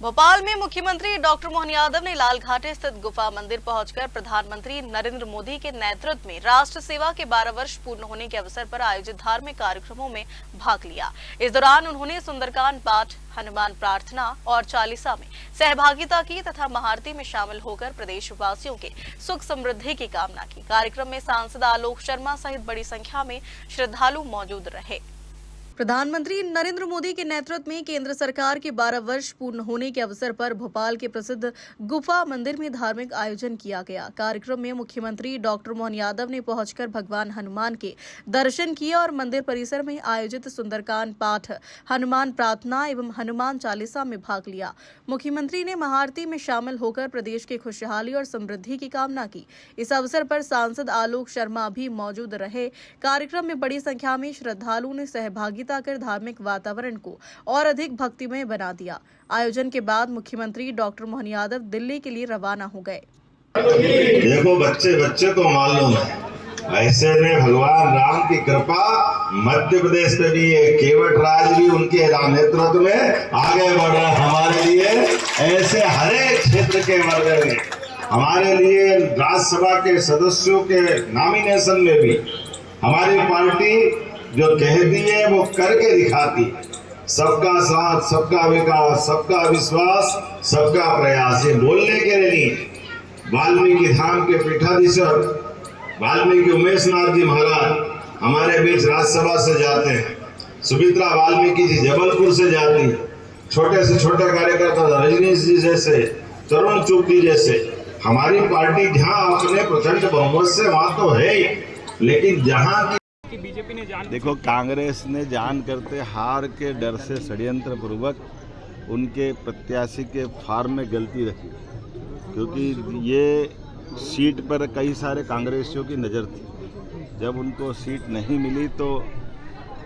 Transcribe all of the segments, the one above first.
भोपाल में मुख्यमंत्री डॉक्टर मोहन यादव ने लालघाटी स्थित गुफा मंदिर पहुंचकर प्रधानमंत्री नरेंद्र मोदी के नेतृत्व में राष्ट्र सेवा के 12 वर्ष पूर्ण होने के अवसर पर आयोजित धार्मिक कार्यक्रमों में भाग लिया। इस दौरान उन्होंने सुंदरकांड पाठ, हनुमान प्रार्थना और चालीसा में सहभागिता की तथा महाआरती में शामिल होकर प्रदेशवासियों के सुख समृद्धि की कामना की। कार्यक्रम में सांसद आलोक शर्मा सहित बड़ी संख्या में श्रद्धालु मौजूद रहे। प्रधानमंत्री नरेंद्र मोदी के नेतृत्व में केंद्र सरकार के 12 वर्ष पूर्ण होने के अवसर पर भोपाल के प्रसिद्ध गुफा मंदिर में धार्मिक आयोजन किया गया। कार्यक्रम में मुख्यमंत्री डॉक्टर मोहन यादव ने पहुंचकर भगवान हनुमान के दर्शन किए और मंदिर परिसर में आयोजित सुंदरकांड पाठ, हनुमान प्रार्थना एवं हनुमान चालीसा में भाग लिया। मुख्यमंत्री ने महाआरती में शामिल होकर प्रदेश की खुशहाली और समृद्धि की कामना की। इस अवसर पर सांसद आलोक शर्मा भी मौजूद रहे। कार्यक्रम में बड़ी संख्या में श्रद्धालुओं ने सहभागिता कर धार्मिक वातावरण को और अधिक भक्तिमय बना दिया। आयोजन के बाद मुख्यमंत्री डॉक्टर मोहन यादव दिल्ली के लिए रवाना हो गए। देखो बच्चे को मालूम है, ऐसे में भगवान राम की कृपा मध्य प्रदेश पे भी है। केवट राज भी उनके नेतृत्व में आगे बढ़ रहा है। हमारे लिए ऐसे हर एक क्षेत्र के वर्ग में, हमारे लिए राज्यसभा के सदस्यों के नॉमिनेशन में भी हमारी पार्टी जो कहती है वो करके दिखाती है। सबका साथ, सबका विकास, सबका विश्वास, सबका प्रयास। ये बोलने के लिए नहीं। वाल्मीकि धाम के पीठाधीश्वर वाल्मीकि उमेश नाथ जी महाराज हमारे बीच राज्यसभा से जाते हैं। सुमित्रा वाल्मीकि जी जबलपुर से जाती है। छोटे से छोटे कार्यकर्ता रजनीश जी जैसे, तरुण चुग जी जैसे, हमारी पार्टी जहाँ अपने प्रचंड बहुमत से वहां तो है ही, लेकिन जहाँ की बीजेपी ने देखो, कांग्रेस ने जान करते हार के डर से षड्यंत्र पूर्वक उनके प्रत्याशी के फार्म में गलती रखी, क्योंकि ये सीट पर कई सारे कांग्रेसियों की नज़र थी। जब उनको सीट नहीं मिली तो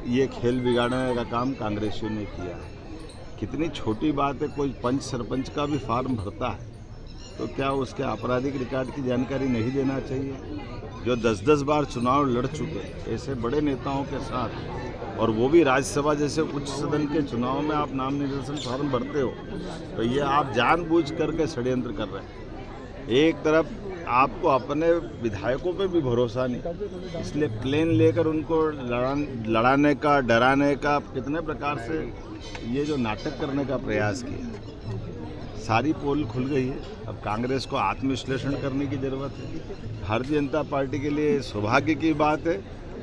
ये खेल बिगाड़ने का काम कांग्रेसियों ने किया। कितनी छोटी बात है, कोई पंच सरपंच का भी फार्म भरता है तो क्या उसके आपराधिक रिकॉर्ड की जानकारी नहीं देना चाहिए? जो 10-10 बार चुनाव लड़ चुके ऐसे बड़े नेताओं के साथ, और वो भी राज्यसभा जैसे उच्च सदन के चुनाव में आप नाम निर्देशन फॉर्म भरते हो, तो ये आप जानबूझ करके षड्यंत्र कर रहे हैं। एक तरफ आपको अपने विधायकों पे भी भरोसा नहीं, इसलिए प्लेन लेकर उनको लड़ाने का, डराने का, कितने प्रकार से ये जो नाटक करने का प्रयास किया। सारी पोल खुल गई है। अब कांग्रेस को आत्मविश्लेषण करने की जरूरत है। भारतीय जनता पार्टी के लिए सौभाग्य की बात है,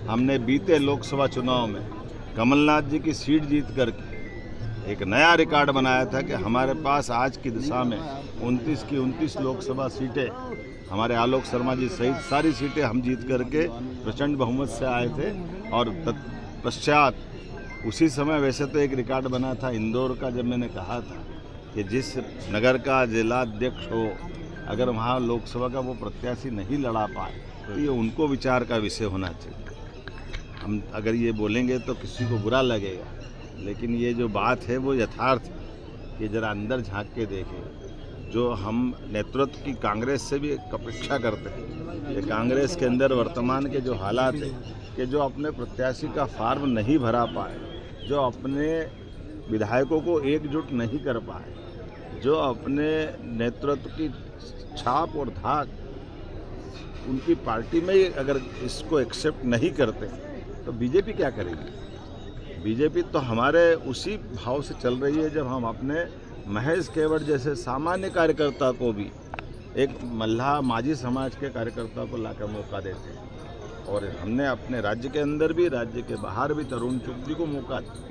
हमने बीते लोकसभा चुनाव में कमलनाथ जी की सीट जीत करके एक नया रिकॉर्ड बनाया था कि हमारे पास आज की दिशा में 29 की 29 लोकसभा सीटें, हमारे आलोक शर्मा जी सहित सारी सीटें हम जीत करके प्रचंड बहुमत से आए थे। और तत्पश्चात उसी समय वैसे तो एक रिकॉर्ड बना था इंदौर का, जब मैंने कहा था कि जिस नगर का जिलाध्यक्ष हो, अगर वहाँ लोकसभा का वो प्रत्याशी नहीं लड़ा पाए तो ये उनको विचार का विषय होना चाहिए। हम अगर ये बोलेंगे तो किसी को बुरा लगेगा, लेकिन ये जो बात है वो यथार्थ है कि ज़रा अंदर झांक के देखें। जो हम नेतृत्व की कांग्रेस से भी एक अपेक्षा करते हैं कि कांग्रेस के अंदर वर्तमान के जो हालात है कि जो अपने प्रत्याशी का फार्म नहीं भरा पाए, जो अपने विधायकों को एकजुट नहीं कर पाए, जो अपने नेतृत्व की छाप और धाक उनकी पार्टी में अगर इसको एक्सेप्ट नहीं करते तो बीजेपी क्या करेगी? बीजेपी तो हमारे उसी भाव से चल रही है जब हम अपने महेश केवट जैसे सामान्य कार्यकर्ता को भी, एक मल्लाह माझी समाज के कार्यकर्ता को लाकर मौका देते हैं। और हमने अपने राज्य के अंदर भी, राज्य के बाहर भी तरुण चुग जी को मौका दिया,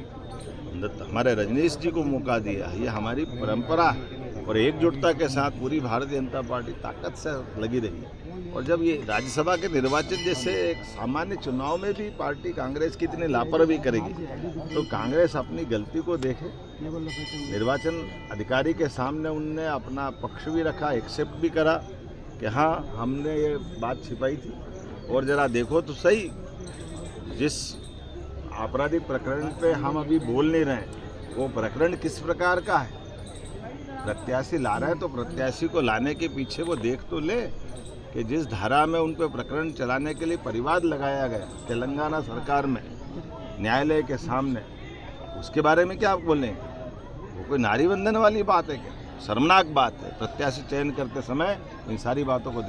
हमारे रजनीश जी को मौका दिया। ये हमारी परंपरा है और एकजुटता के साथ पूरी भारतीय जनता पार्टी ताकत से लगी रही है। और जब ये राज्यसभा के निर्वाचन जैसे एक सामान्य चुनाव में भी पार्टी कांग्रेस की इतनी लापरवाही करेगी तो कांग्रेस अपनी गलती को देखे। निर्वाचन अधिकारी के सामने उनने अपना पक्ष भी रखा, एक्सेप्ट भी करा कि हाँ हमने ये बात छिपाई थी। और ज़रा देखो तो सही, जिस आपराधिक प्रकरण पे हम अभी बोल नहीं रहे वो प्रकरण किस प्रकार का है। प्रत्याशी ला रहे हैं तो प्रत्याशी को लाने के पीछे वो देख तो ले कि जिस धारा में उन पर प्रकरण चलाने के लिए परिवाद लगाया गया तेलंगाना सरकार में न्यायालय के सामने, उसके बारे में क्या आप बोलें? वो कोई नारी बंधन वाली बात है क्या? शर्मनाक बात है। प्रत्याशी चयन करते समय इन सारी बातों को देख